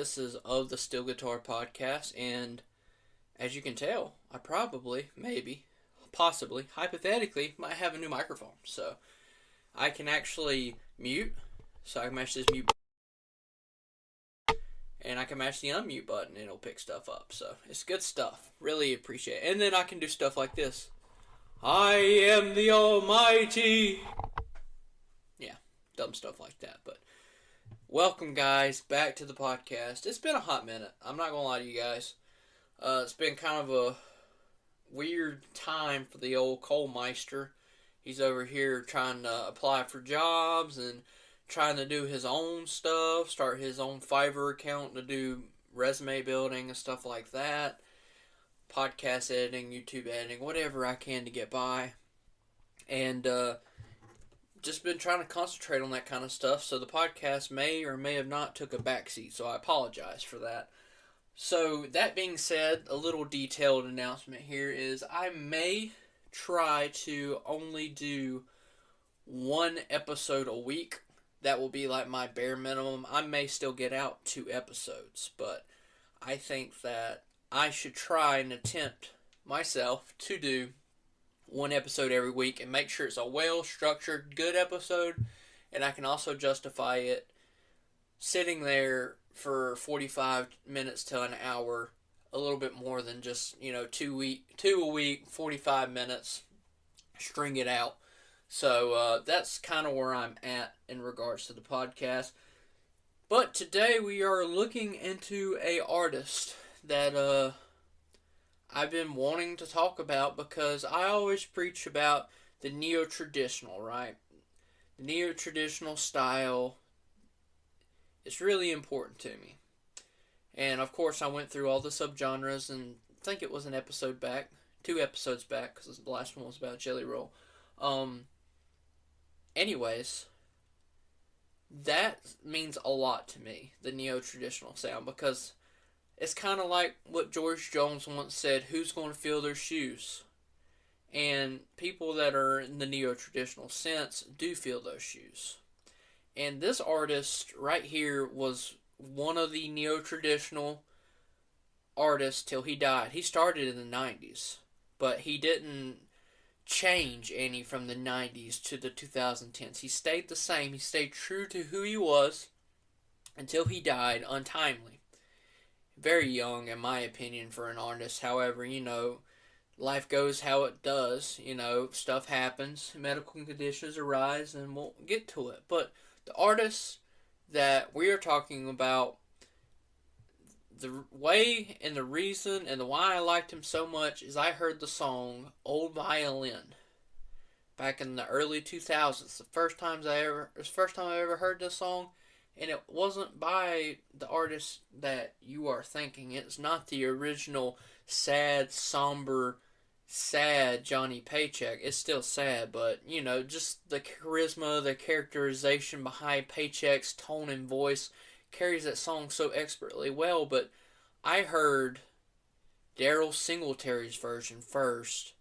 This is of the Steel Guitar Podcast, and as you can tell, I probably, maybe, possibly, hypothetically, might have a new microphone. So I can actually mute, so I can match this mute and I can match the unmute button and it'll pick stuff up. So it's good stuff. Really appreciate it. And then I can do stuff like this. I am the Almighty. Yeah, dumb stuff like that. But welcome, guys, back to the podcast. It's been a hot minute. I'm not going to lie to you guys. It's been kind of a weird time for the old coal meister. He's over here trying to apply for jobs and trying to do his own stuff, start his own Fiverr account to do resume building and stuff like that. Podcast editing, YouTube editing, whatever I can to get by. And just been trying to concentrate on that kind of stuff. So the podcast may or may have not took a backseat. So I apologize for that. So that being said, a little detailed announcement here is I may try to only do one episode a week. That will be like my bare minimum. I may still get out 2 episodes, but I think that I should try and attempt myself to do 1 episode every week and make sure it's a well-structured, good episode, and I can also justify it sitting there for 45 minutes to an hour, a little bit more than just, 2 a week, 45 minutes, string it out. So that's kind of where I'm at in regards to the podcast. But today we are looking into a artist that I've been wanting to talk about because I always preach about the neo-traditional, right? The neo-traditional style is really important to me. And of course I went through all the subgenres, and I think it was an episode back, 2 episodes back, because the last one was about Jelly Roll. Anyways, that means a lot to me, the neo-traditional sound, because it's kind of like what George Jones once said, who's going to fill their shoes? And people that are in the neo-traditional sense do fill those shoes. And this artist right here was one of the neo-traditional artists till he died. He started in the 90s, but he didn't change any from the 90s to the 2010s. He stayed the same. He stayed true to who he was until he died untimely. Very young, in my opinion, for an artist. However, life goes how it does. Stuff happens, medical conditions arise, and we'll get to it. But the artist that we are talking about, the way and the reason and the why I liked him so much is I heard the song Old Violin back in the early 2000s. The first time I ever heard this song, and it wasn't by the artist that you are thinking. It's not the original sad, somber, sad Johnny Paycheck. It's still sad, but just the charisma, the characterization behind Paycheck's tone and voice carries that song so expertly well. But I heard Daryl Singletary's version first,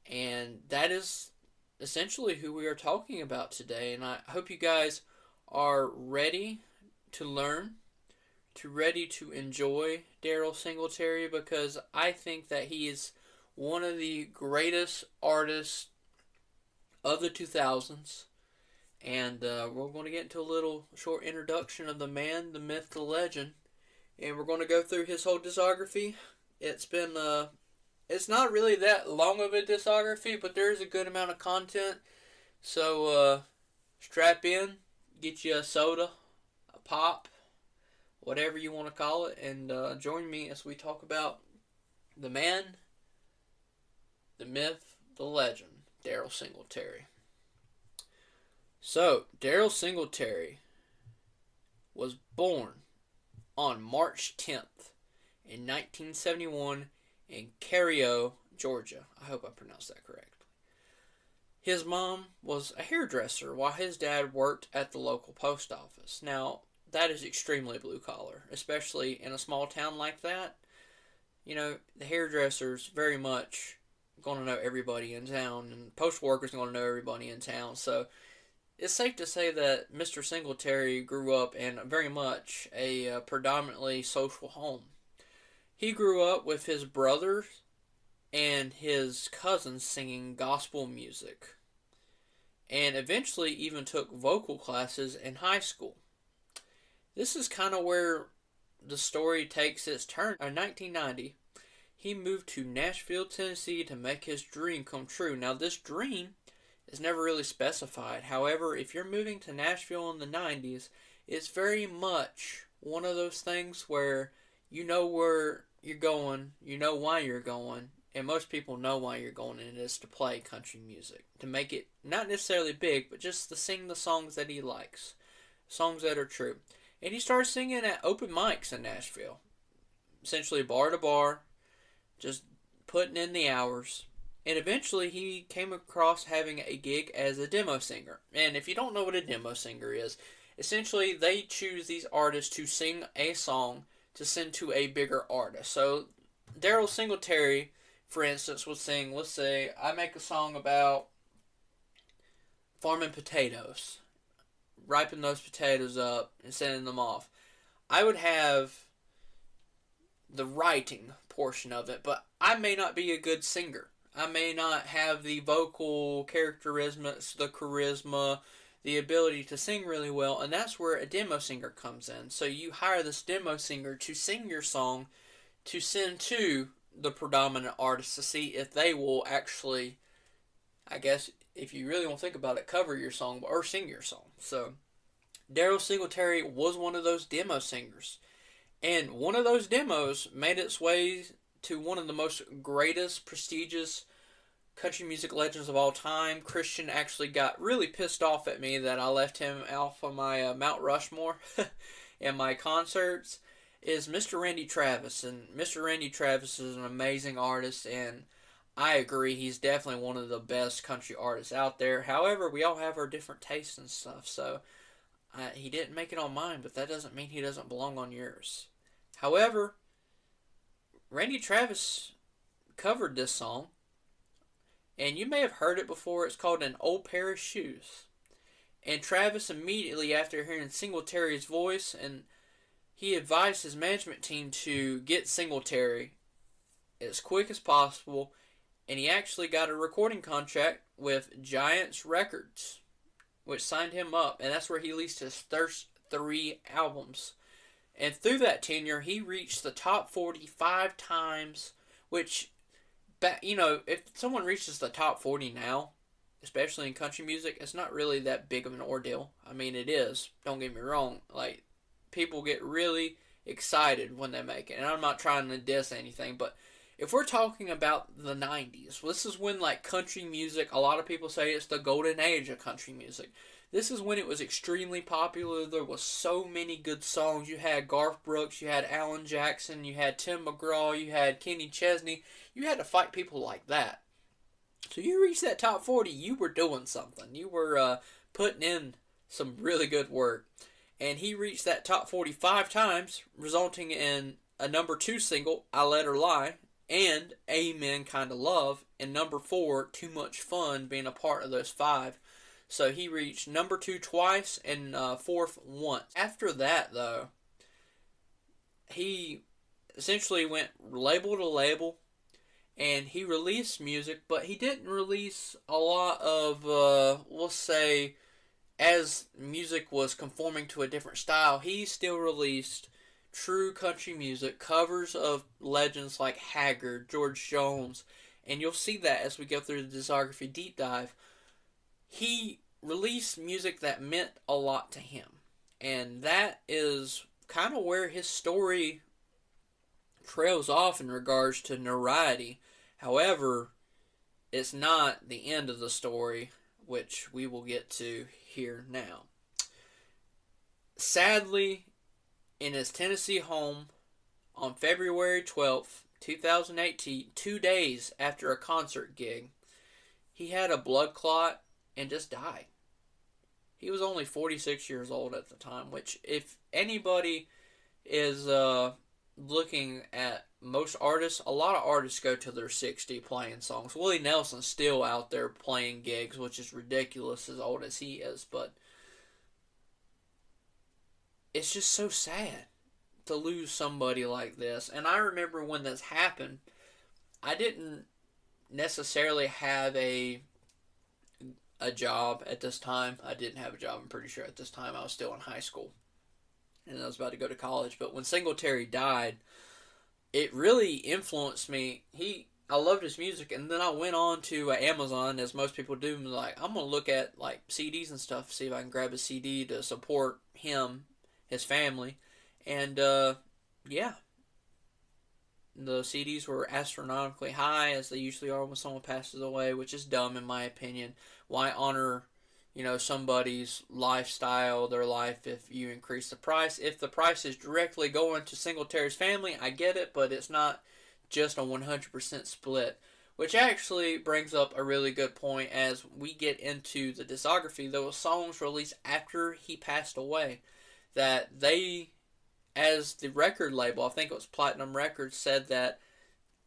and that is essentially who we are talking about today. And I hope you guys are ready to learn, ready to enjoy Daryl Singletary, because I think that he is one of the greatest artists of the 2000s. And we're going to get into a little short introduction of the man, the myth, the legend. And we're going to go through his whole discography. It's been, it's not really that long of a discography, but there is a good amount of content. So strap in, get you a soda, a pop, whatever you want to call it, and join me as we talk about the man, the myth, the legend, Daryl Singletary. So, Daryl Singletary was born on March 10th in 1971 in Cairo, Georgia. I hope I pronounced that correctly. His mom was a hairdresser while his dad worked at the local post office. Now, that is extremely blue collar, especially in a small town like that. The hairdresser's very much going to know everybody in town, and post workers going to know everybody in town. So it's safe to say that Mr. Singletary grew up in very much a predominantly social home. He grew up with his brothers and his cousins singing gospel music, and eventually even took vocal classes in high school. This is kind of where the story takes its turn. In 1990, he moved to Nashville, Tennessee to make his dream come true. Now, this dream is never really specified. However, if you're moving to Nashville in the 90s, it's very much one of those things where you know where you're going, you know why you're going, and most people know why you're going, and it is to play country music. To make it not necessarily big, but just to sing the songs that he likes. Songs that are true. And he started singing at open mics in Nashville. Essentially bar to bar, just putting in the hours. And eventually he came across having a gig as a demo singer. And if you don't know what a demo singer is, essentially they choose these artists to sing a song to send to a bigger artist. So Daryl Singletary, for instance, would sing, let's say, I make a song about farming potatoes, ripen those potatoes up and sending them off. I would have the writing portion of it, but I may not be a good singer. I may not have the vocal characteristics, the charisma, the ability to sing really well, and that's where a demo singer comes in. So you hire this demo singer to sing your song to send to the predominant artist to see if they will actually, I guess, if you really want to think about it, cover your song or sing your song. So Daryl Singletary was one of those demo singers. And one of those demos made its way to one of the most greatest, prestigious country music legends of all time. Christian actually got really pissed off at me that I left him off of my Mount Rushmore in my concerts, is Mr. Randy Travis. And Mr. Randy Travis is an amazing artist, and I agree, he's definitely one of the best country artists out there. However, we all have our different tastes and stuff, so he didn't make it on mine, but that doesn't mean he doesn't belong on yours. However, Randy Travis covered this song, and you may have heard it before. It's called An Old Pair of Shoes. And Travis, immediately after hearing Singletary's voice, and he advised his management team to get Singletary as quick as possible, and he actually got a recording contract with Giants Records, which signed him up, and that's where he released his first 3 albums. And through that tenure, he reached the top 40 5 times, which, if someone reaches the top 40 now, especially in country music, it's not really that big of an ordeal. I mean, it is. Don't get me wrong. Like, people get really excited when they make it. And I'm not trying to diss anything, but if we're talking about the 90s, this is when, like, country music, a lot of people say it's the golden age of country music. This is when it was extremely popular. There was so many good songs. You had Garth Brooks, you had Alan Jackson, you had Tim McGraw, you had Kenny Chesney. You had to fight people like that. So you reached that top 40, you were doing something. You were putting in some really good work. And he reached that top 40 5 times, resulting in a number 2 single, I Let Her Lie, and Amen Kinda Love, and number 4, Too Much Fun, being a part of those 5. So he reached number 2 twice and 4th once. After that, though, he essentially went label to label, and he released music, but he didn't release a lot of, we'll say, as music was conforming to a different style, he still released true country music, covers of legends like Haggard, George Jones, and you'll see that as we go through the discography deep dive. He released music that meant a lot to him, and that is kind of where his story trails off in regards to notoriety. However, it's not the end of the story, which we will get to here now. Sadly, in his Tennessee home on February 12th, 2018, 2 days after a concert gig, he had a blood clot and just died. He was only 46 years old at the time, which if anybody is looking at most artists, a lot of artists go to their 60 playing songs. Willie Nelson's still out there playing gigs, which is ridiculous as old as he is, but it's just so sad to lose somebody like this. And I remember when this happened, I didn't necessarily have a job at this time. I didn't have a job, I'm pretty sure, at this time. I was still in high school and I was about to go to college. But when Singletary died, it really influenced me. I loved his music, and then I went on to Amazon, as most people do, and like, I'm gonna look at like CDs and stuff, see if I can grab a CD to support him, his family, and yeah, the CDs were astronomically high, as they usually are when someone passes away, which is dumb in my opinion. Why honor, somebody's lifestyle, their life, if you increase the price? If the price is directly going to Singletary's family, I get it, but it's not just a 100% split. Which actually brings up a really good point as we get into the discography. There were songs released after he passed away that they, as the record label, I think it was Platinum Records, said that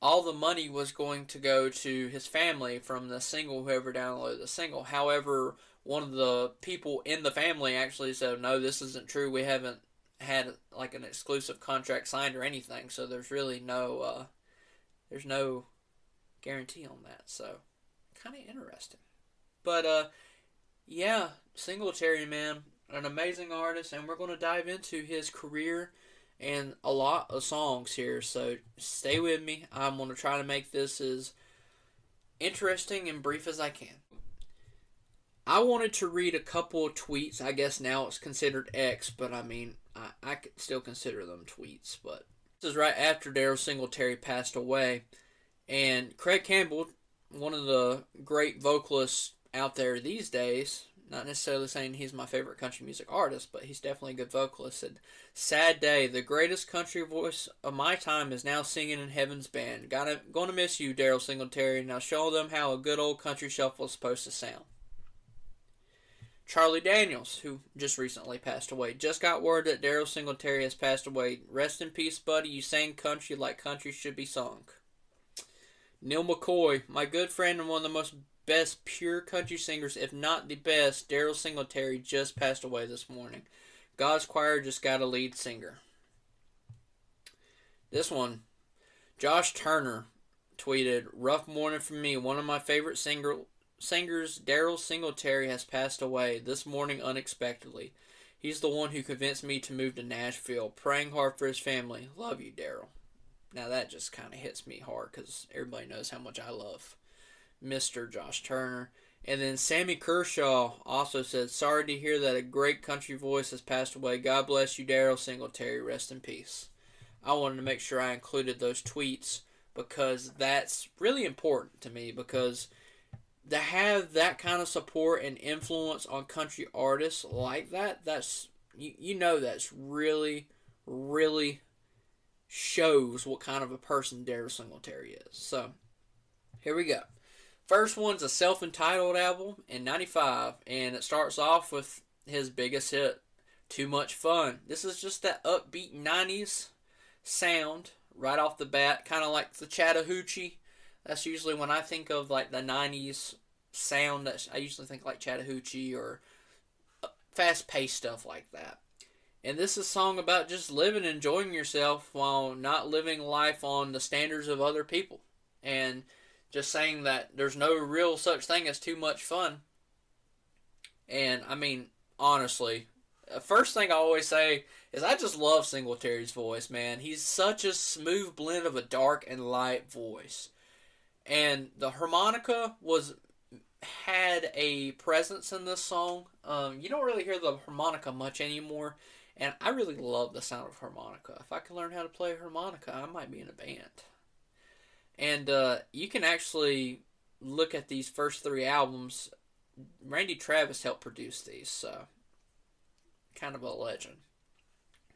all the money was going to go to his family from the single, whoever downloaded the single. However, one of the people in the family actually said, no, this isn't true. We haven't had like an exclusive contract signed or anything, so there's really there's no guarantee on that. So, kind of interesting. But, yeah, Singletary, man, an amazing artist, and we're going to dive into his career and a lot of songs here, so stay with me. I'm going to try to make this as interesting and brief as I can. I wanted to read a couple of tweets. I guess now it's considered X, but I mean, I could still consider them tweets. But this is right after Daryl Singletary passed away, and Craig Campbell, one of the great vocalists out there these days, not necessarily saying he's my favorite country music artist, but he's definitely a good vocalist, said, "Sad day. The greatest country voice of my time is now singing in Heaven's Band. Gonna miss you, Daryl Singletary. Now show them how a good old country shuffle is supposed to sound." Charlie Daniels, who just recently passed away, just got word that Daryl Singletary has passed away. Rest in peace, buddy. You sang country like country should be sung. Neil McCoy, my good friend and one of the most best pure country singers, if not the best, Daryl Singletary just passed away this morning. God's choir just got a lead singer. This one, Josh Turner tweeted, "Rough morning for me. One of my favorite singers, Daryl Singletary, has passed away this morning unexpectedly. He's the one who convinced me to move to Nashville. Praying hard for his family. Love you, Daryl." Now that just kind of hits me hard because everybody knows how much I love Mr. Josh Turner. And then Sammy Kershaw also said, "Sorry to hear that a great country voice has passed away. God bless you, Daryl Singletary. Rest in peace." I wanted to make sure I included those tweets because that's really important to me, because to have that kind of support and influence on country artists like that, that's that's really, really shows what kind of a person Daryl Singletary is. So, here we go. First one's a self-entitled album in '95, and it starts off with his biggest hit, "Too Much Fun." This is just that upbeat '90s sound right off the bat, kind of like the Chattahoochee. That's usually when I think of like the '90s sound. That I usually think like Chattahoochee or fast-paced stuff like that. And this is a song about just living, enjoying yourself while not living life on the standards of other people. And just saying that there's no real such thing as too much fun. And I mean, honestly, the first thing I always say is I just love Singletary's voice, man. He's such a smooth blend of a dark and light voice. And the harmonica had a presence in this song. You don't really hear the harmonica much anymore. And I really love the sound of harmonica. If I could learn how to play harmonica, I might be in a band. And you can actually look at these first three albums. Randy Travis helped produce these, so kind of a legend.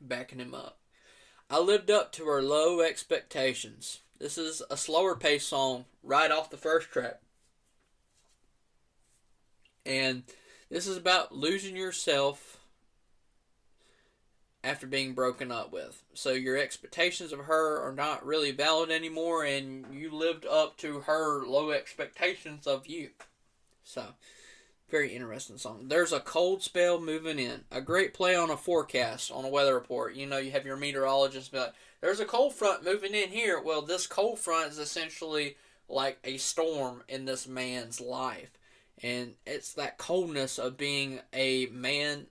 Backing him up. I lived up to her low expectations. This is a slower paced song right off the first track. And this is about losing yourself after being broken up with. So your expectations of her are not really valid anymore, and you lived up to her low expectations of you. So, very interesting song. There's a cold spell moving in. A great play on a forecast, on a weather report. You know, you have your meteorologist be like, there's a cold front moving in here. Well, this cold front is essentially like a storm in this man's life. And it's that coldness of being a man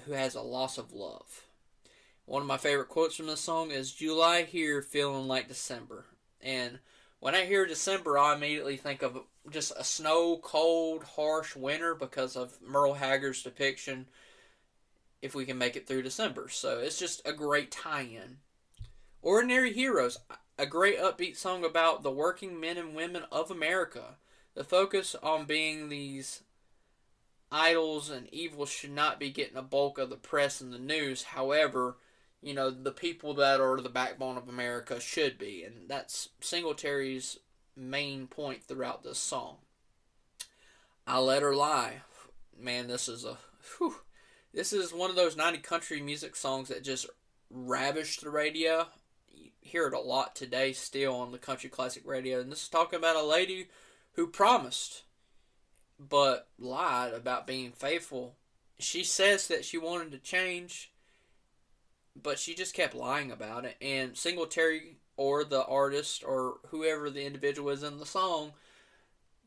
who has a loss of love. One of my favorite quotes from this song is, July here feeling like December. And when I hear December, I immediately think of just a snow, cold, harsh winter because of Merle Haggard's depiction, if we can make it through December. So it's just a great tie-in. Ordinary Heroes, a great upbeat song about the working men and women of America. The focus on being these idols and evils should not be getting a bulk of the press and the news. However, you know, the people that are the backbone of America should be. And that's Singletary's main point throughout this song. I Let Her Lie. Man, this is this is one of those 90 country music songs that just ravished the radio. You hear it a lot today still on the country classic radio. And this is talking about a lady who promised but lied about being faithful. She says that she wanted to change, but she just kept lying about it. And Singletary, or the artist, or whoever the individual is in the song,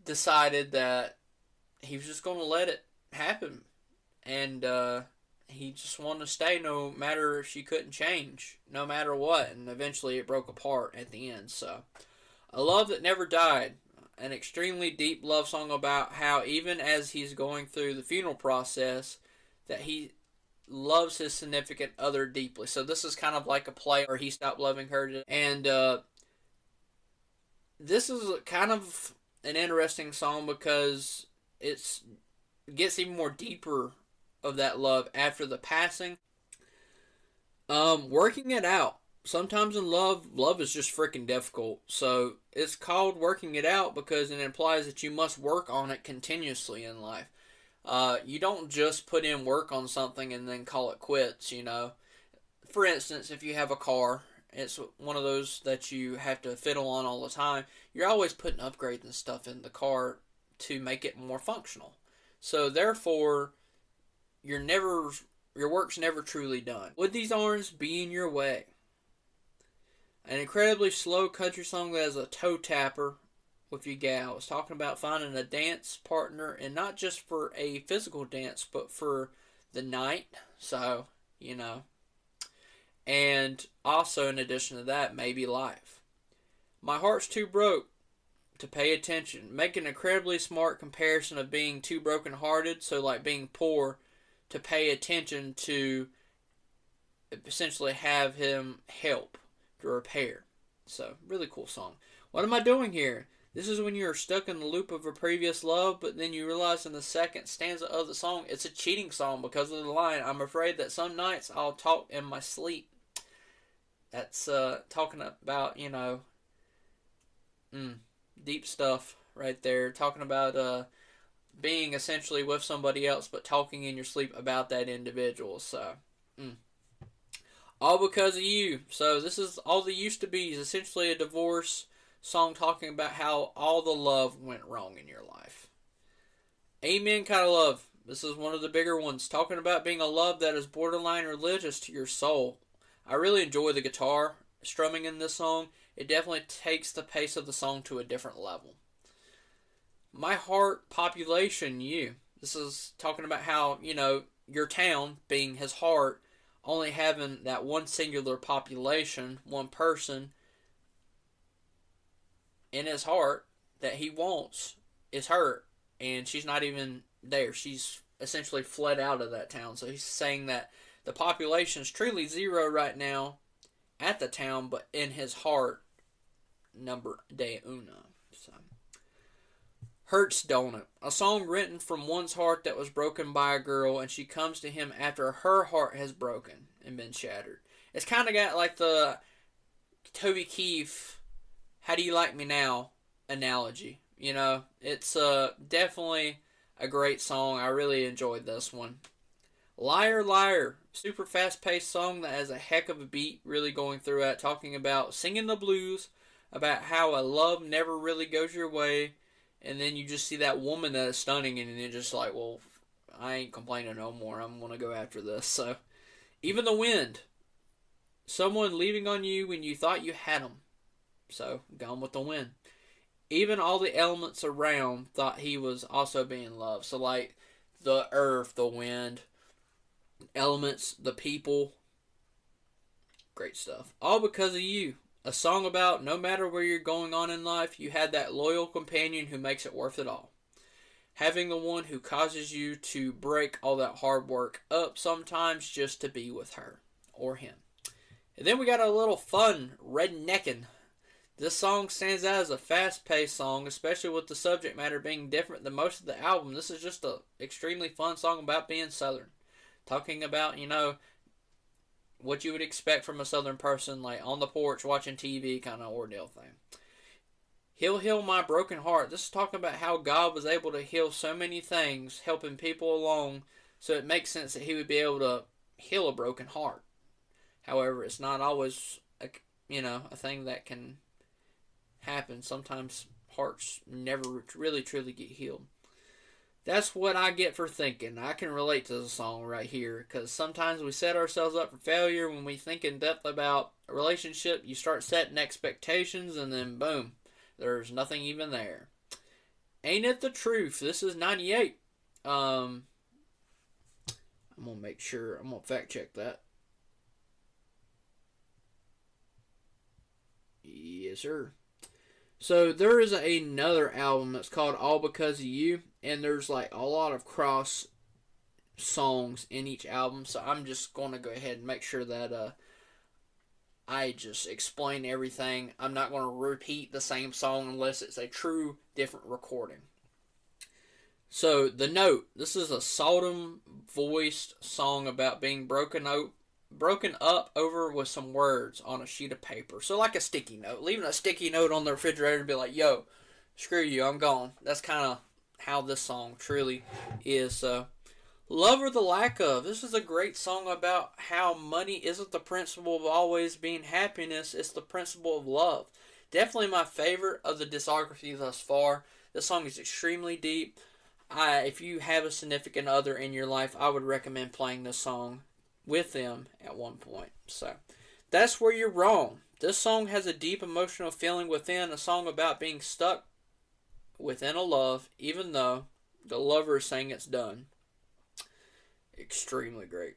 decided that he was just going to let it happen. And he just wanted to stay no matter if she couldn't change, no matter what. And eventually it broke apart at the end. So, A Love That Never Died. An extremely deep love song about how even as he's going through the funeral process, that he loves his significant other deeply. So this is kind of like a play where he stopped loving her. And this is kind of an interesting song because it gets even more deeper of that love after the passing. Working it out. Sometimes in love is just freaking difficult. So it's called working it out because it implies that you must work on it continuously in life. You don't just put in work on something and then call it quits, you know. For instance, if you have a car, it's one of those that you have to fiddle on all the time. You're always putting upgrades and stuff in the car to make it more functional. So therefore, your work's never truly done. Would these arms be in your way? An incredibly slow country song that is a toe tapper with your gal. It's talking about finding a dance partner, and not just for a physical dance, but for the night. So, you know. And also, in addition to that, maybe life. My heart's too broke to pay attention. Make an incredibly smart comparison of being too brokenhearted, so like being poor, to pay attention to essentially have him help to repair. So, really cool song. What am I doing here? This is when you're stuck in the loop of a previous love, but then you realize in the second stanza of the song, it's a cheating song because of the line, I'm afraid that some nights I'll talk in my sleep. That's talking about, you know, deep stuff right there. Talking about being essentially with somebody else, but talking in your sleep about that individual. So, all because of you. So this is All the Used to Be's, essentially a divorce song talking about how all the love went wrong in your life. Amen kind of love. This is one of the bigger ones, talking about being a love that is borderline religious to your soul. I really enjoy the guitar strumming in this song. It definitely takes the pace of the song to a different level. My Heart, Population, You. This is talking about how, you know, your town, being his heart, only having that one singular population, one person in his heart that he wants is her, and she's not even there. She's essentially fled out of that town. So he's saying that the population is truly zero right now at the town, but in his heart, number de uno. So, Hurts, Don't It? A song written from one's heart that was broken by a girl, and she comes to him after her heart has broken and been shattered. It's kind of got like the Toby Keith, How Do You Like Me Now analogy. You know, it's definitely a great song. I really enjoyed this one. Liar Liar, super fast paced song that has a heck of a beat really going through it, talking about singing the blues, about how a love never really goes your way, and then you just see that woman that is stunning, and you're just like, well, I ain't complaining no more. I'm gonna go after this. So, even the wind, someone leaving on you when you thought you had them. So, gone with the wind. Even all the elements around thought he was also being loved. So, like the earth, the wind, elements, the people. Great stuff. All because of you. A song about no matter where you're going on in life, you had that loyal companion who makes it worth it all. Having the one who causes you to break all that hard work up sometimes just to be with her or him. And then we got a little fun rednecking. This song stands out as a fast-paced song, especially with the subject matter being different than most of the album. This is just an extremely fun song about being Southern. Talking about, what you would expect from a Southern person, like on the porch watching TV kind of ordeal thing. He'll heal my broken heart. This is talking about how God was able to heal so many things, helping people along, so it makes sense that he would be able to heal a broken heart. However, it's not always a thing that can happen. Sometimes hearts never really truly get healed. That's what I get for thinking. I can relate to the song right here, because sometimes we set ourselves up for failure when we think in depth about a relationship. You start setting expectations, and then boom, there's nothing even there. Ain't it the truth? This is 98. I'm going to make sure. I'm going to fact check that. Yes, sir. So there is another album that's called All Because of You, and there's like a lot of cross songs in each album. So I'm just going to go ahead and make sure that I just explain everything. I'm not going to repeat the same song unless it's a true different recording. So The Note. This is a Sodom voiced song about being broken up over with some words on a sheet of paper. So like a sticky note. Leaving a sticky note on the refrigerator and be like, yo, screw you, I'm gone. That's kind of how this song truly is. Love or the lack of. This is a great song about how money isn't the principle of always being happiness. It's the principle of love. Definitely my favorite of the discography thus far. This song is extremely deep. If you have a significant other in your life, I would recommend playing this song with them at one point. So that's where you're wrong. This song has a deep emotional feeling within, a song about being stuck within a love, even though the lover is saying it's done. Extremely great.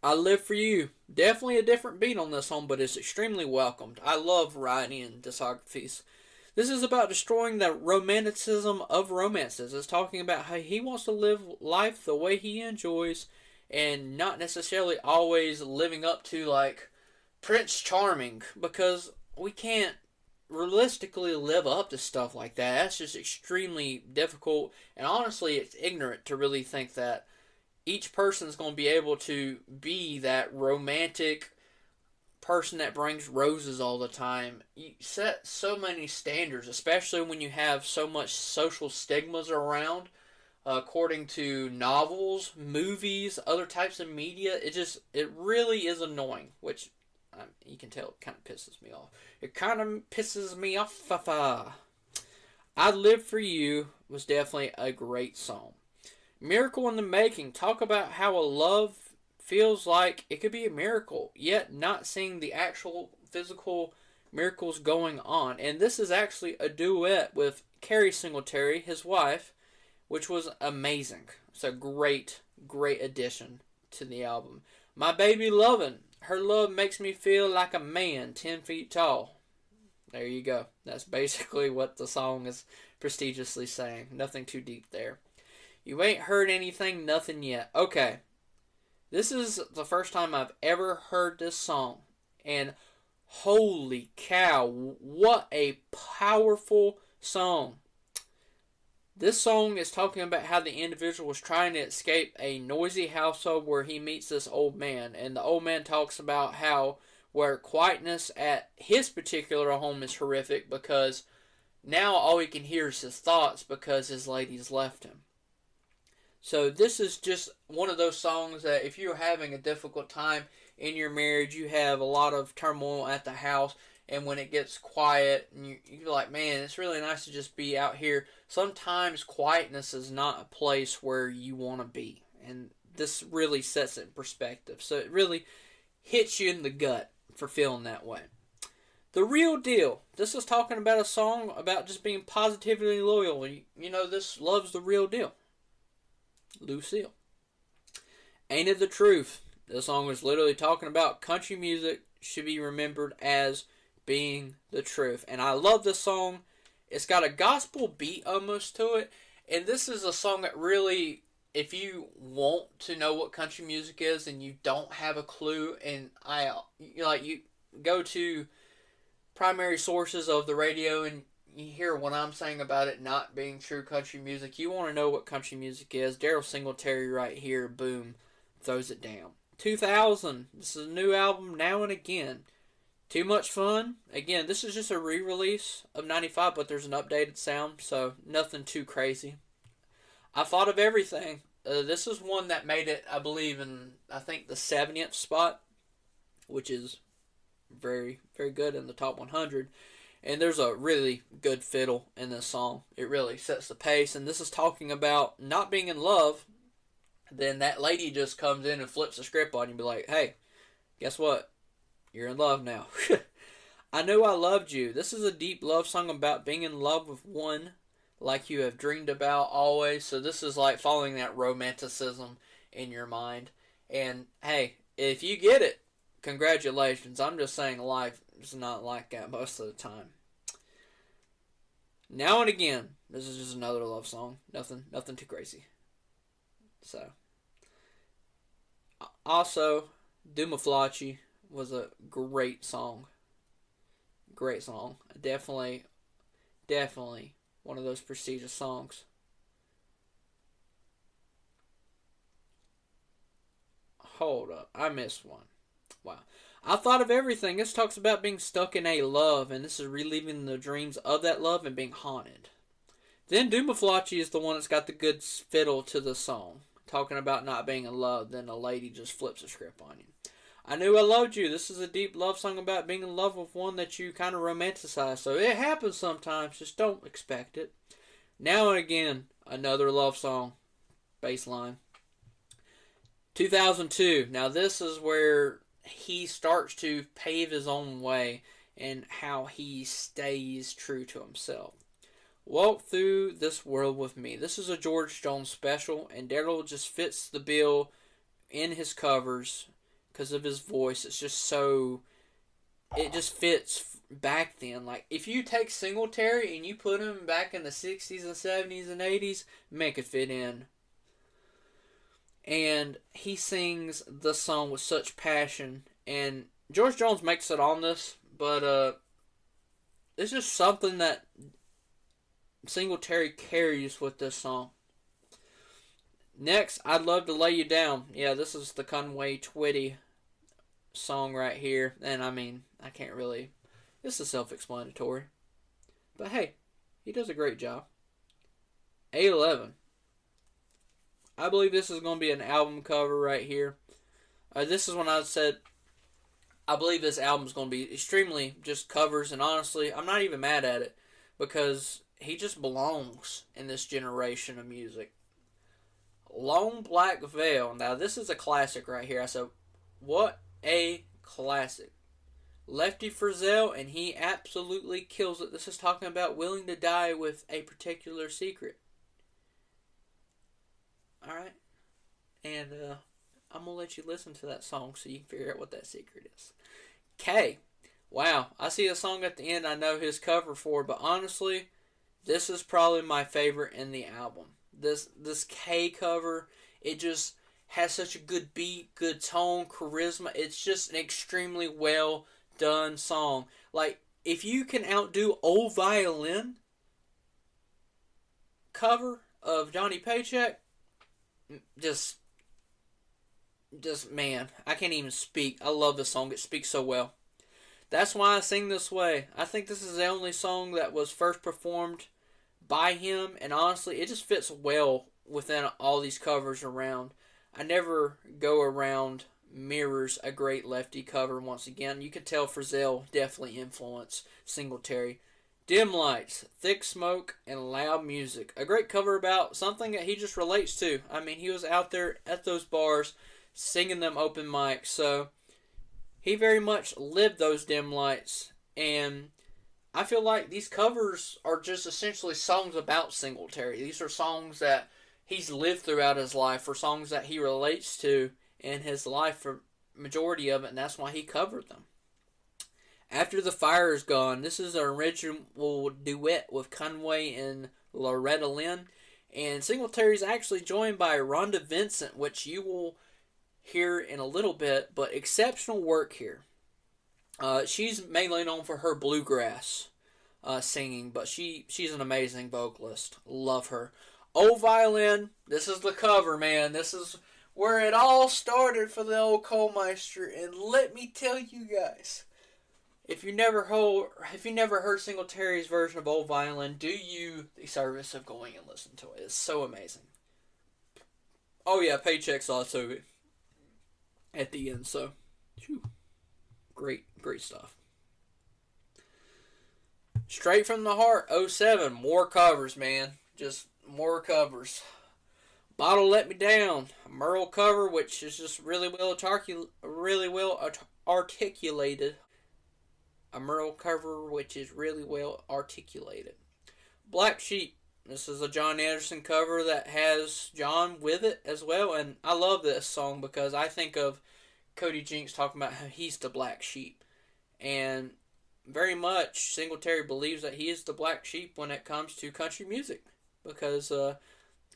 I Live For You. Definitely a different beat on this song, but it's extremely welcomed. I love writing in discographies. This is about destroying the romanticism of romances. It's talking about how he wants to live life the way he enjoys, and not necessarily always living up to like Prince Charming, because we can't realistically live up to stuff like that. That's just extremely difficult, and honestly it's ignorant to really think that each person's going to be able to be that romantic person that brings roses all the time. You set so many standards, especially when you have so much social stigmas around. According to novels, movies, other types of media, it really is annoying, which you can tell it kind of pisses me off. It kind of pisses me off. I Live For You was definitely a great song. Miracle in the Making. Talk about how a love feels like it could be a miracle, yet not seeing the actual physical miracles going on. And this is actually a duet with Carrie Singletary, his wife, which was amazing. It's a great, great addition to the album. My Baby Lovin'. Her love makes me feel like a man 10 feet tall. There you go. That's basically what the song is prestigiously saying. Nothing too deep there. You ain't heard anything, nothing yet. Okay. This is the first time I've ever heard this song. And holy cow, what a powerful song. This song is talking about how the individual was trying to escape a noisy household where he meets this old man. And the old man talks about how where quietness at his particular home is horrific because now all he can hear is his thoughts because his lady's left him. So this is just one of those songs that if you're having a difficult time in your marriage, you have a lot of turmoil at the house, and when it gets quiet, and you're like, man, it's really nice to just be out here. Sometimes quietness is not a place where you want to be, and this really sets it in perspective. So it really hits you in the gut for feeling that way. The Real Deal. This is talking about a song about just being positively loyal. You know, this loves the real deal. Lucille. Ain't It the Truth? This song is literally talking about country music should be remembered as being the truth. And I love this song. It's got a gospel beat almost to it. And this is a song that really, if you want to know what country music is and you don't have a clue, and you go to primary sources of the radio and you hear what I'm saying about it not being true country music, you want to know what country music is. Daryl Singletary right here, boom, throws it down. 2000, this is a new album, Now and Again. Too Much Fun. Again, this is just a re-release of 95, but there's an updated sound, so nothing too crazy. I Thought of Everything. This is one that made it, I believe, in, I think, the 70th spot, which is very, very good in the top 100. And there's a really good fiddle in this song. It really sets the pace. And this is talking about not being in love. Then that lady just comes in and flips the script on you and be like, hey, guess what? You're in love now. I Knew I Loved You. This is a deep love song about being in love with one like you have dreamed about always. So this is like following that romanticism in your mind. And hey, if you get it, congratulations. I'm just saying life is not like that most of the time. Now and Again. This is just another love song. Nothing too crazy. So. Also, Dumaflachi was a great song. Great song. Definitely one of those prestigious songs. Hold up. I missed one. Wow. I Thought of Everything. This talks about being stuck in a love, and this is reliving the dreams of that love and being haunted. Then Dumaflachi is the one that's got the good fiddle to the song, talking about not being in love. Then a lady just flips a script on you. I Knew I Loved You. This is a deep love song about being in love with one that you kind of romanticize. So it happens sometimes. Just don't expect it. Now and Again, another love song. Bass line. 2002. Now this is where he starts to pave his own way and how he stays true to himself. Walk Through This World With Me. This is a George Jones special, and Daryl just fits the bill in his covers because of his voice. It's just so, it just fits back then. Like, if you take Singletary and you put him back in the 60s and 70s and 80s, make it fit in. And he sings the song with such passion. And George Jones makes it on this, but it's just something that Singletary carries with this song. Next, I'd Love to Lay You Down. Yeah, this is the Conway Twitty song right here. And I mean, I can't really, this is self-explanatory. But hey, he does a great job. 811. I believe this is going to be an album cover right here. This is when I said I believe this album is going to be extremely just covers, and honestly, I'm not even mad at it because he just belongs in this generation of music. Long Black Veil. Now, this is a classic right here. I said, what a classic. Lefty Frizzell, and he absolutely kills it. This is talking about willing to die with a particular secret. Alright? And I'm going to let you listen to that song so you can figure out what that secret is. K. Wow. I see a song at the end I know his cover for, but honestly, this is probably my favorite in the album. This K cover, it just has such a good beat, good tone, charisma. It's just an extremely well done song. Like, if you can outdo Old Violin cover of Johnny Paycheck, just man, I can't even speak. I love this song. It speaks so well. That's Why I Sing This Way. I think this is the only song that was first performed by him, and honestly, it just fits well within all these covers around, I never go around mirrors a great lefty cover once again. You can tell Frizzell definitely influenced Singletary. Dim lights, thick smoke, and loud music. A great cover about something that he just relates to. I mean, he was out there at those bars singing them open mics, so he very much lived those dim lights. And I feel like these covers are just essentially songs about Singletary. These are songs that he's lived throughout his life, or songs that he relates to in his life for majority of it, and that's why he covered them. After the Fire Is Gone, this is an original duet with Conway and Loretta Lynn, and Singletary is actually joined by Rhonda Vincent, which you will hear in a little bit, but exceptional work here. She's mainly known for her bluegrass singing, but she's an amazing vocalist. Love her. Old Violin, this is the cover, man. This is where it all started for the old Coalmeister, and let me tell you guys, if you never heard Singletary's version of Old Violin, do you the service of going and listen to it. It's so amazing. Oh yeah, Paycheck's also at the end, so whew, great stuff. Straight from the Heart, '07, more covers, man. Just more covers. Bottle Let Me Down, a Merle cover, which is just really well articulated. A Merle cover, which is really well articulated. Black Sheep, this is a John Anderson cover that has John with it as well, and I love this song because I think of Cody Jinks talking about how he's the black sheep, and very much Singletary believes that he is the black sheep when it comes to country music, because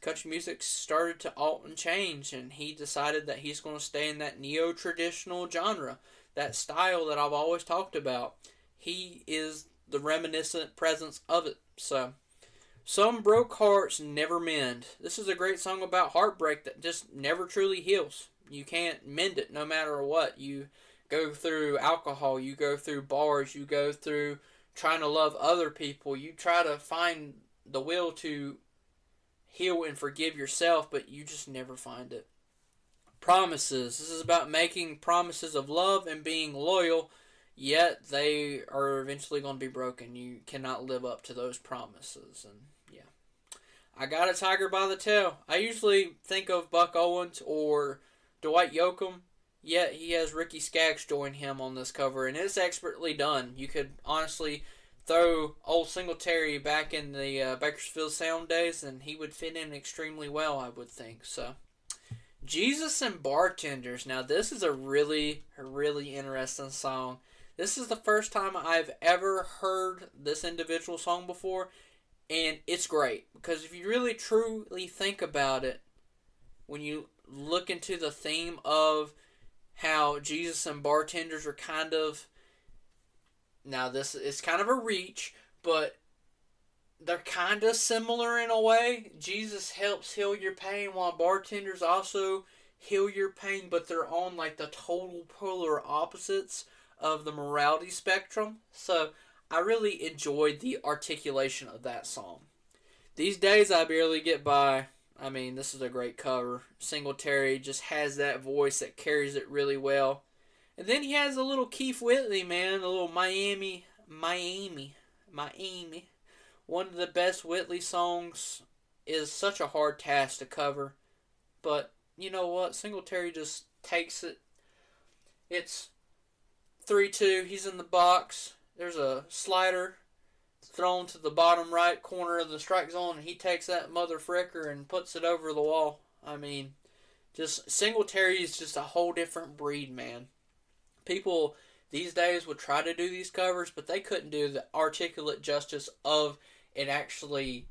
country music started to alter and change, and he decided that he's going to stay in that neo-traditional genre, that style that I've always talked about. He is the reminiscent presence of it. So, Some Broke Hearts Never Mend. This is a great song about heartbreak that just never truly heals. You can't mend it no matter what. You go through alcohol, you go through bars, you go through trying to love other people. You try to find the will to heal and forgive yourself, but you just never find it. Promises. This is about making promises of love and being loyal, yet they are eventually going to be broken. You cannot live up to those promises. And yeah. I Got a Tiger by the Tail. I usually think of Buck Owens or Dwight Yoakam, yet he has Ricky Skaggs join him on this cover, and it's expertly done. You could honestly throw old Singletary back in the Bakersfield Sound days, and he would fit in extremely well, I would think. So, Jesus and Bartenders. Now, this is a really interesting song. This is the first time I've ever heard this individual song before, and it's great, because if you really truly think about it, when you look into the theme of how Jesus and Bartenders are kind of, now this is kind of a reach, but they're kind of similar in a way. Jesus helps heal your pain while bartenders also heal your pain, but they're on like the total polar opposites of the morality spectrum. So I really enjoyed the articulation of that song. These Days I Barely Get By. I mean, this is a great cover. Singletary just has that voice that carries it really well. And then he has a little Keith Whitley, man, a little Miami. One of the best Whitley songs is such a hard task to cover. But, you know what? Singletary just takes it. It's 3-2. He's in the box. There's a slider thrown to the bottom right corner of the strike zone, and he takes that mother fricker and puts it over the wall. I mean, just Singletary is just a whole different breed, man. People these days would try to do these covers, but they couldn't do the articulate justice of it actually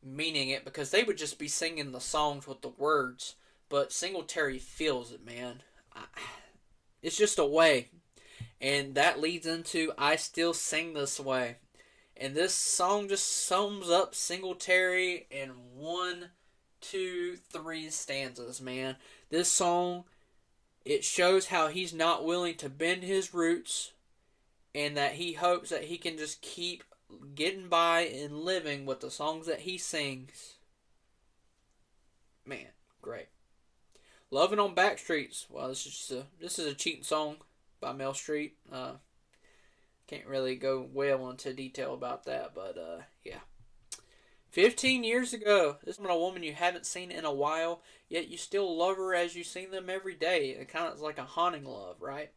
meaning it, because they would just be singing the songs with the words. But Singletary feels it, man. It's just a way. And that leads into I Still Sing This Way. And this song just sums up Singletary in 1, 2, 3 stanzas, man. This song, it shows how he's not willing to bend his roots, and that he hopes that he can just keep getting by and living with the songs that he sings. Man, great. Loving on Backstreets. Well, this is a cheating song by Mel Street. Can't really go well into detail about that, but yeah. 15 years ago, this is a woman you haven't seen in a while, yet you still love her as you see them every day. It kind of is like a haunting love, right?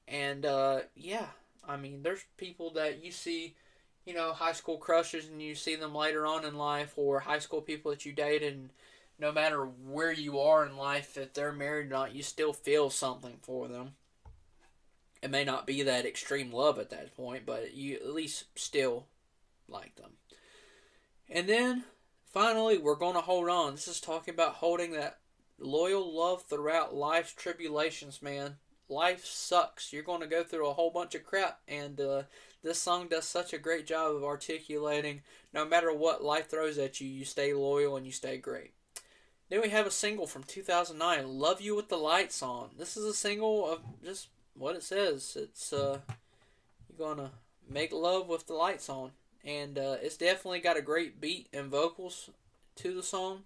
And yeah, I mean, there's people that you see, high school crushes, and you see them later on in life, or high school people that you dated, and no matter where you are in life, if they're married or not, you still feel something for them. It may not be that extreme love at that point, but you at least still like them. And then finally, we're going to hold on. This is talking about holding that loyal love throughout life's tribulations, man. Life sucks. You're going to go through a whole bunch of crap, and this song does such a great job of articulating no matter what life throws at you, you stay loyal and you stay great. Then we have a single from 2009, Love You With the Lights On. This is a single of just what it says. It's you're going to make love with the lights on. And it's definitely got a great beat and vocals to the song.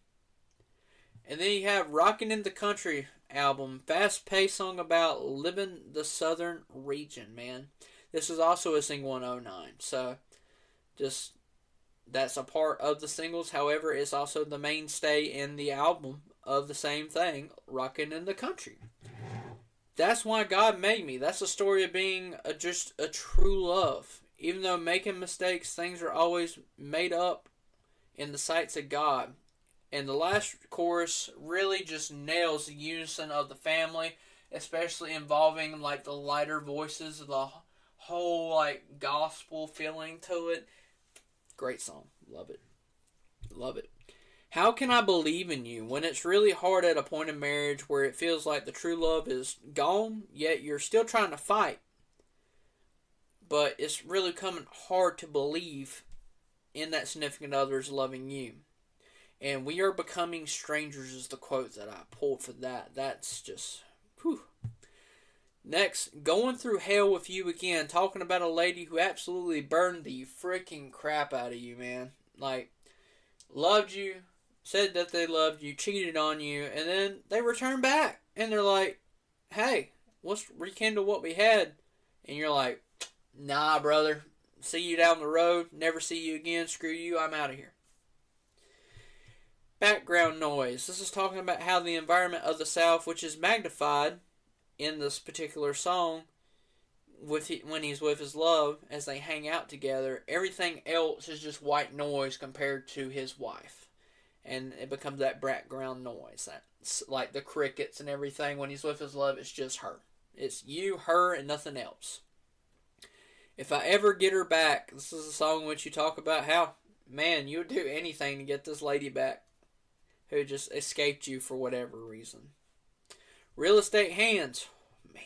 And then you have Rockin' in the Country album, fast-paced song about living the southern region, man. This is also a single in 2009. So, just, that's a part of the singles. However, it's also the mainstay in the album of the same thing, Rockin' in the Country. That's why God made me. That's the story of being just a true love. Even though making mistakes, things are always made up in the sights of God. And the last chorus really just nails the unison of the family, especially involving like the lighter voices, the whole like gospel feeling to it. Great song. Love it. Love it. How can I believe in you when it's really hard at a point in marriage where it feels like the true love is gone, yet you're still trying to fight? But it's really coming hard to believe in that significant other's loving you. And we are becoming strangers is the quote that I pulled for that. That's just, whew. Next, going through hell with you again. Talking about a lady who absolutely burned the freaking crap out of you, man. Like, loved you, said that they loved you, cheated on you, and then they return back. And they're like, hey, let's rekindle what we had. And you're like, nah, brother. See you down the road. Never see you again. Screw you. I'm out of here. Background noise. This is talking about how the environment of the South, which is magnified in this particular song, when he's with his love, as they hang out together, everything else is just white noise compared to his wife. And it becomes that background noise. That's like the crickets and everything. When he's with his love, it's just her. It's you, her, and nothing else. If I ever get her back, this is a song in which you talk about how, man, you would do anything to get this lady back who just escaped you for whatever reason. Real Estate Hands, man,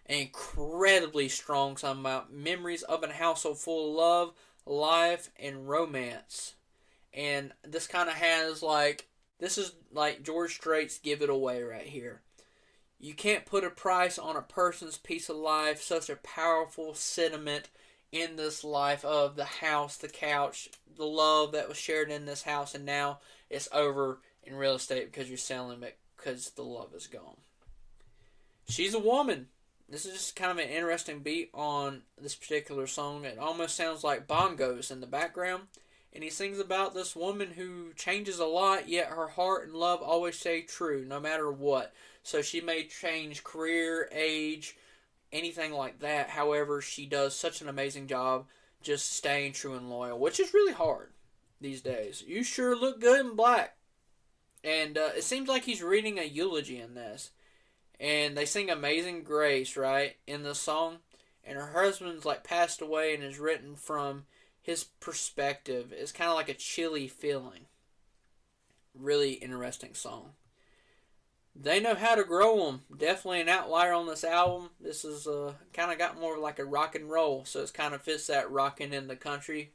incredibly strong song about memories of a household full of love, life, and romance. And this kind of has this is like George Strait's Give It Away right here. You can't put a price on a person's piece of life, such a powerful sentiment in this life of the house, the couch, the love that was shared in this house, and now it's over in real estate because you're selling it because the love is gone. She's a Woman. This is just kind of an interesting beat on this particular song. It almost sounds like bongos in the background. And he sings about this woman who changes a lot, yet her heart and love always stay true, no matter what. So she may change career, age, anything like that. However, she does such an amazing job just staying true and loyal, which is really hard these days. You sure look good in black. And it seems like he's reading a eulogy in this. And they sing Amazing Grace, right, in the song. And her husband's passed away and is written from his perspective. It's kind of like a chilly feeling. Really interesting song. They Know How to Grow 'Em. Definitely an outlier on this album. This is kind of got more like a rock and roll. So it kind of fits that rockin' in the country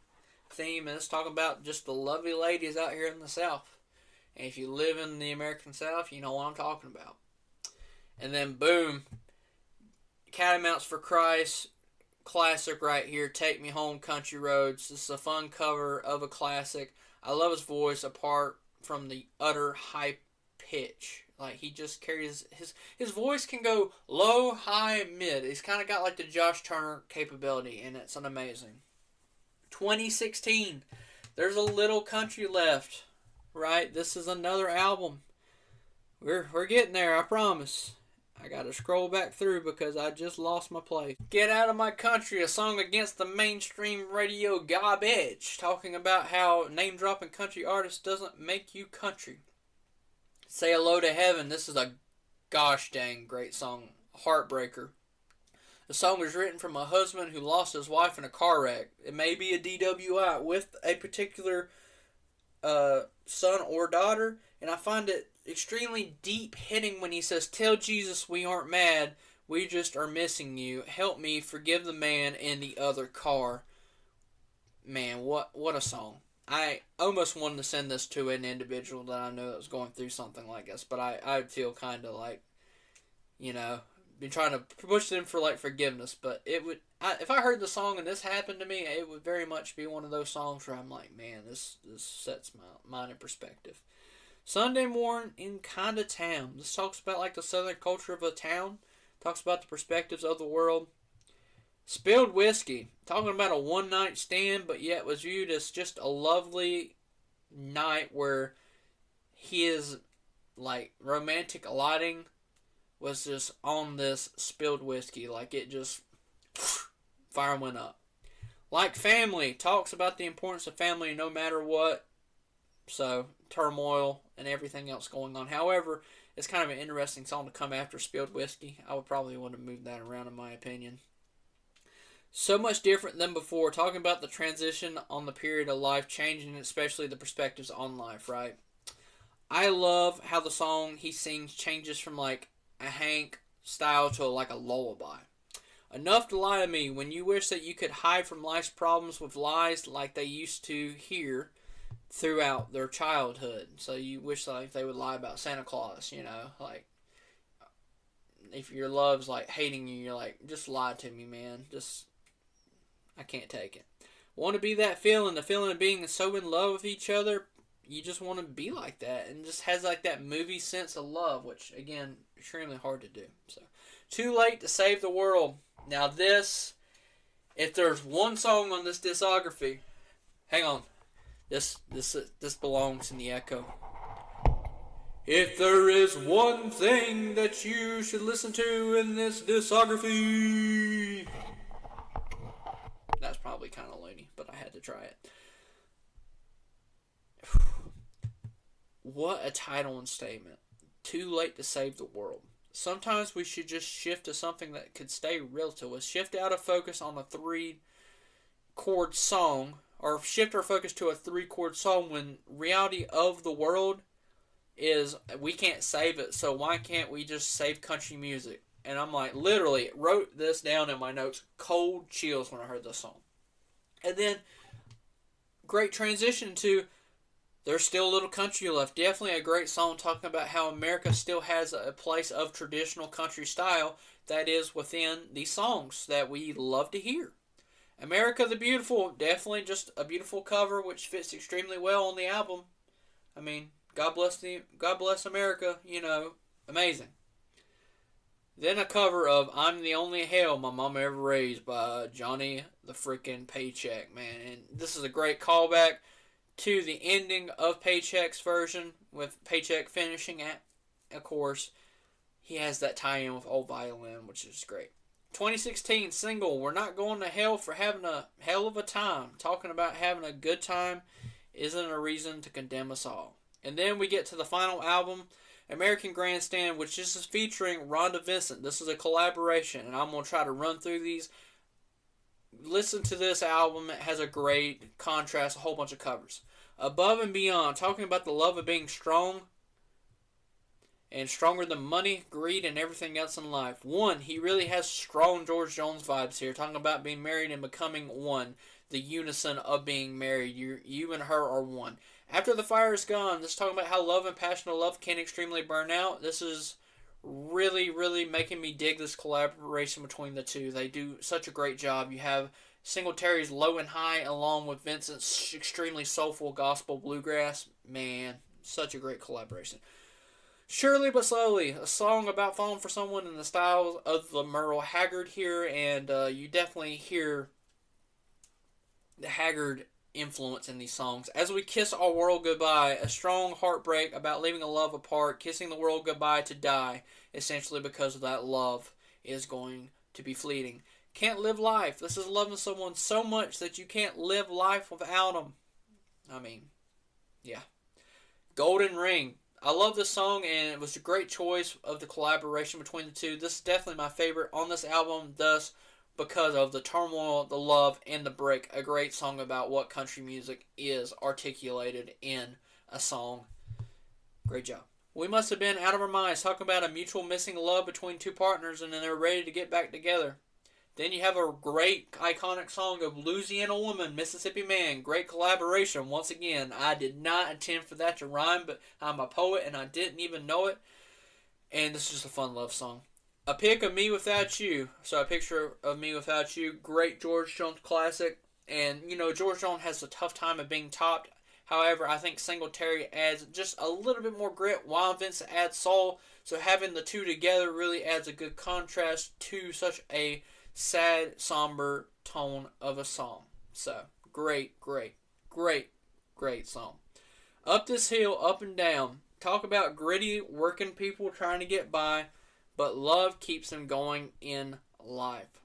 theme. And it's talking about just the lovely ladies out here in the South. And if you live in the American South, you know what I'm talking about. And then boom. Catamounts for Christ. Classic right here. Take Me Home, Country Roads. This is a fun cover of a classic. I love his voice apart from the utter high pitch. Like, he just carries his voice can go low, high, mid. He's kind of got like the Josh Turner capability, and it's an amazing. 2016, there's a little country left, right? This is another album. We're getting there, I promise. I gotta scroll back through because I just lost my place. Get Out of My Country, a song against the mainstream radio garbage, talking about how name-dropping country artists doesn't make you country. Say Hello to Heaven, this is a gosh dang great song, heartbreaker. The song was written from a husband who lost his wife in a car wreck. It may be a DWI with a particular son or daughter, and I find it extremely deep hitting when he says, "Tell Jesus we aren't mad, we just are missing you. Help me forgive the man in the other car." Man, what a song. I almost wanted to send this to an individual that I know that was going through something like this, but I feel kind of like, been trying to push them for like forgiveness, but if I heard the song and this happened to me, it would very much be one of those songs where I'm like, man, this sets my mind in perspective. Sunday Morning in Kinda Town. This talks about like the southern culture of a town. Talks about the perspectives of the world. Spilled Whiskey. Talking about a one night stand, but yet was viewed as just a lovely night where his like romantic lighting was just on this spilled whiskey. Like it just fire went up. Like Family. Talks about the importance of family no matter what. So, turmoil and everything else going on. However, it's kind of an interesting song to come after Spilled Whiskey. I would probably want to move that around in my opinion. So much different than before. Talking about the transition on the period of life changing, especially the perspectives on life, right? I love how the song he sings changes from like a Hank style to like a lullaby. Enough to lie to me when you wish that you could hide from life's problems with lies like they used to hear throughout their childhood. So you wish like they would lie about Santa Claus, like if your love's like hating you, you're like, just lie to me, man. I can't take it. Want to be that feeling, the feeling of being so in love with each other. You just want to be like that, and just has like that movie sense of love, which again, extremely hard to do. So, Too Late to Save the World. Now this, if there's one song on this discography, hang on. This belongs in the echo. If there is one thing that you should listen to in this discography, that's probably kind of loony, but I had to try it. What a title and statement. Too Late to Save the World. Sometimes we should just shift to something that could stay real to us. Shift out of focus on a 3-chord song, or shift our focus to a 3-chord song when reality of the world is we can't save it, so why can't we just save country music? And I'm like, literally wrote this down in my notes. Cold chills when I heard this song. And then, great transition to There's Still a Little Country Left. Definitely a great song talking about how America still has a place of traditional country style that is within these songs that we love to hear. America the Beautiful, definitely just a beautiful cover which fits extremely well on the album. I mean, God bless America, amazing. Then a cover of I'm the Only Hell My Mama Ever Raised by Johnny the Frickin' Paycheck, man. And this is a great callback to the ending of Paycheck's version, with Paycheck finishing at, of course, he has that tie-in with Old Violin, which is great. 2016 single, We're Not Going to Hell for Having a Hell of a Time. Talking about having a good time isn't a reason to condemn us all. And then we get to the final album, American Grandstand, which is featuring Rhonda Vincent. This is a collaboration, and I'm going to try to run through these. Listen to this album. It has a great contrast, a whole bunch of covers. Above and Beyond, talking about the love of being strong and stronger than money, greed, and everything else in life. One, he really has strong George Jones vibes here, talking about being married and becoming one. The unison of being married. You and her are one. After the Fire is Gone, this is talking about how love and passionate love can extremely burn out. This is really, really making me dig this collaboration between the two. They do such a great job. You have Singletary's Low and High along with Vincent's extremely soulful gospel bluegrass. Man, Such a great collaboration. Surely But Slowly, a song about falling for someone in the style of the Merle Haggard here, and you definitely hear the Haggard influence in these songs. As we kiss our world goodbye, a strong heartbreak about leaving a love apart, kissing the world goodbye to die, essentially because of that love is going to be fleeting. Can't live life. This is loving someone so much that you can't live life without them. I mean, yeah. Golden Ring. I love this song, and it was a great choice of the collaboration between the two. This is definitely my favorite on this album, thus because of the turmoil, the love, and the break. A great song about what country music is articulated in a song. Great job. We must have been out of our minds talking about a mutual missing love between two partners, and then they're ready to get back together. Then you have a great iconic song of Louisiana Woman, Mississippi Man. Great collaboration. Once again, I did not intend for that to rhyme, but I'm a poet and I didn't even know it. And this is just a fun love song. A Pic of Me Without You. So a picture of me without you. Great George Jones classic. And, you know, George Jones has a tough time of being topped. However, I think Singletary adds just a little bit more grit, while Vincent adds soul. So having the two together really adds a good contrast to such a sad, somber tone of a song. So, great song. Up This Hill, Up and Down. Talk about gritty, working people trying to get by, but love keeps them going in life.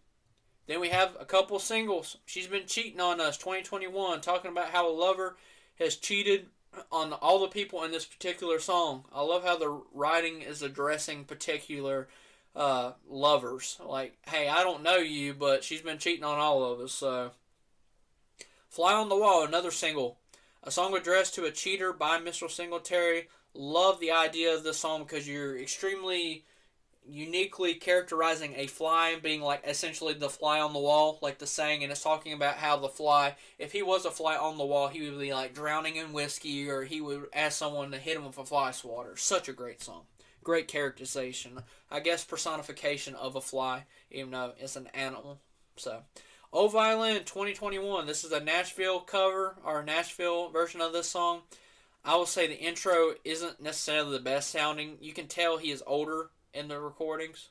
Then we have a couple singles. She's Been Cheating on Us, 2021, talking about how a lover has cheated on all the people in this particular song. I love how the writing is addressing particular lovers. Like, hey, I don't know you, but she's been cheating on all of us. So, Fly on the Wall, another single. A song addressed to a cheater by Mr. Singletary. Love the idea of this song because you're extremely uniquely characterizing a fly being like essentially the fly on the wall, like the saying, and it's talking about how the fly, if he was a fly on the wall, he would be like drowning in whiskey, or he would ask someone to hit him with a fly swatter. Such a great song. Great characterization. I guess personification of a fly, even though it's an animal. So, Oh Violin 2021. This is a Nashville cover, or a Nashville version of this song. I will say the intro isn't necessarily the best sounding. You can tell he is older in the recordings,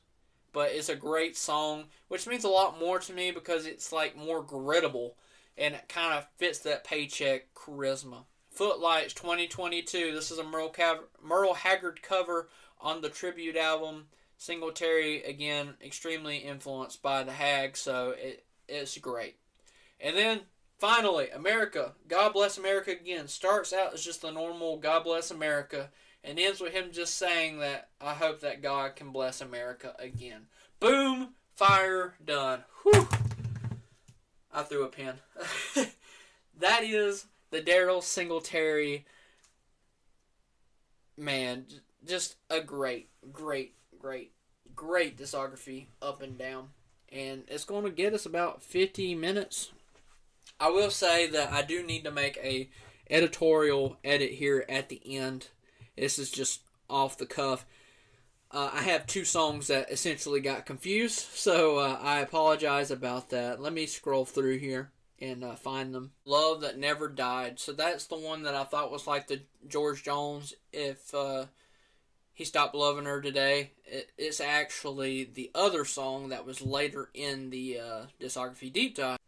but it's a great song, which means a lot more to me because it's like more grittable, and it kind of fits that Paycheck charisma. Footlights 2022. This is a Merle Haggard cover on the tribute album. Singletary, again, extremely influenced by the Hag, so it's great. And then, finally, America. God Bless America again. Starts out as just the normal God Bless America, and ends with him just saying that, I hope that God can bless America again. Boom, fire, done. Whew. I threw a pen. That is the Daryl Singletary, man, just a great discography up and down. And it's going to get us about 50 minutes. I will say that I do need to make a editorial edit here at the end. This is just off the cuff. I have two songs that essentially got confused, so I apologize about that. Let me scroll through here and find them. Love That Never Died. So that's the one that I thought was like the George Jones, if he stopped loving her today. It's actually the other song that was later in the discography deep dive.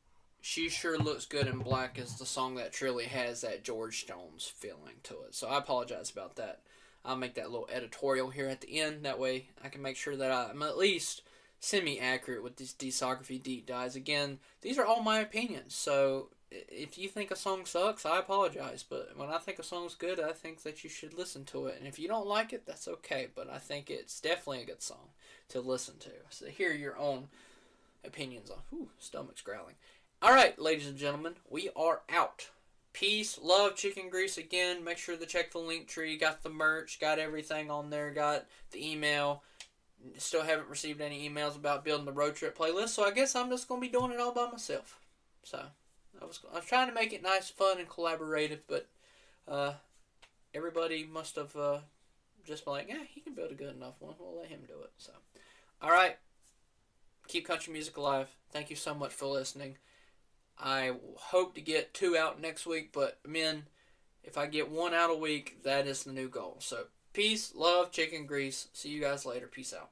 She Sure Looks Good in Black is the song that truly has that George Jones feeling to it. So I apologize about that. I'll make that little editorial here at the end. That way I can make sure that I'm at least semi-accurate with these discography deep dives. Again, these are all my opinions. So if you think a song sucks, I apologize. But when I think a song's good, I think that you should listen to it. And if you don't like it, that's okay. But I think it's definitely a good song to listen to. So hear your own opinions on. Ooh, stomach's growling. Alright, ladies and gentlemen, we are out. Peace, love, chicken grease again. Make sure to check the link tree. Got the merch, got everything on there, got the email. Still haven't received any emails about building the road trip playlist, so I guess I'm just going to be doing it all by myself. So, I was trying to make it nice, fun, and collaborative, but everybody must have just been like, yeah, he can build a good enough one. We'll let him do it. So, alright. Keep country music alive. Thank you so much for listening. I hope to get 2 out next week, but men, If I get one out a week, that is the new goal. So peace, love, chicken grease. See you guys later. Peace out.